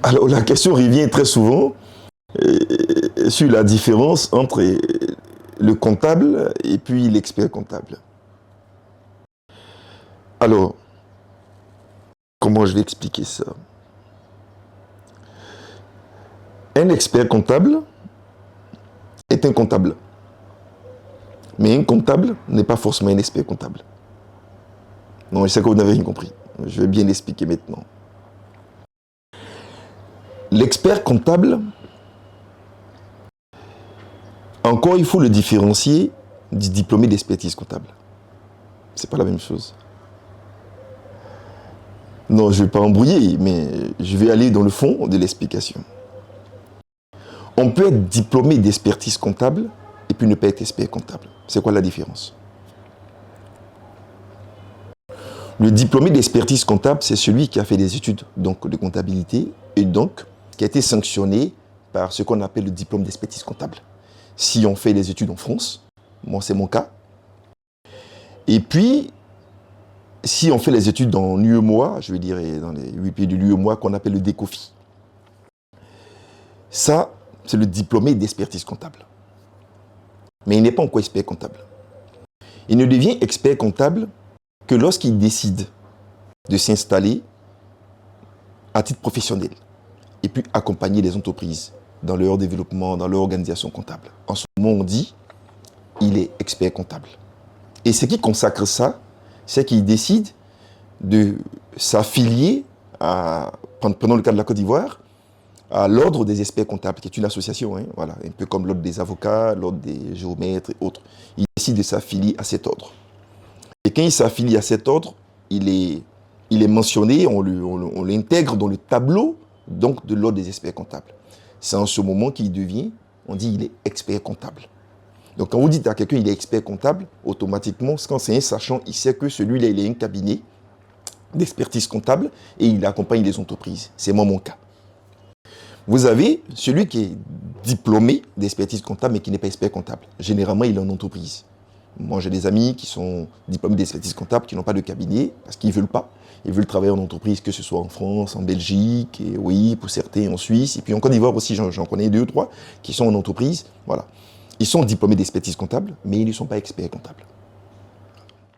Alors la question revient très souvent sur la différence entre le comptable et puis l'expert comptable. Alors, comment je vais expliquer ça? Un expert comptable est un comptable. Mais un comptable n'est pas forcément un expert comptable. Non, je sais que vous n'avez rien compris. Je vais bien l'expliquer maintenant. L'expert comptable, encore il faut le différencier du diplômé d'expertise comptable. C'est pas la même chose. Non, je ne vais pas embrouiller, mais je vais aller dans le fond de l'explication. On peut être diplômé d'expertise comptable et puis ne pas être expert comptable. C'est quoi la différence? Le diplômé d'expertise comptable, c'est celui qui a fait des études donc, de comptabilité et donc qui a été sanctionné par ce qu'on appelle le diplôme d'expertise comptable. Si on fait des études en France, moi c'est mon cas, et puis si on fait les études dans l'UEMOA, je veux dire dans les 8 pays de l'UEMOA qu'on appelle le DECOFI, ça c'est le diplômé d'expertise comptable. Mais il n'est pas encore expert comptable. Il ne devient expert comptable que lorsqu'il décide de s'installer à titre professionnel et puis accompagner les entreprises dans leur développement, dans leur organisation comptable. En ce moment, on dit il est expert comptable. Et ce qui consacre ça, c'est qu'il décide de s'affilier, prenons le cas de la Côte d'Ivoire, à l'Ordre des experts comptables, qui est une association, hein, voilà, un peu comme l'Ordre des avocats, l'Ordre des géomètres et autres. Il décide de s'affilier à cet ordre. Et quand il s'affilie à cet ordre, il est mentionné, on l'intègre dans le tableau donc, de l'ordre des experts comptables. C'est en ce moment qu'il devient, on dit il est expert comptable. Donc quand vous dites à quelqu'un il est expert comptable, automatiquement, quand c'est un sachant, il sait que celui-là, il a un cabinet d'expertise comptable et il accompagne les entreprises. C'est moi mon cas. Vous avez celui qui est diplômé d'expertise comptable mais qui n'est pas expert comptable. Généralement, il est en entreprise. Moi, j'ai des amis qui sont diplômés d'expertise comptable, qui n'ont pas de cabinet, parce qu'ils ne veulent pas. Ils veulent travailler en entreprise, que ce soit en France, en Belgique, et oui, pour certains en Suisse. Et puis en Côte d'Ivoire aussi, j'en connais 2 ou 3 qui sont en entreprise. Voilà. Ils sont diplômés d'expertise comptable, mais ils ne sont pas experts comptables.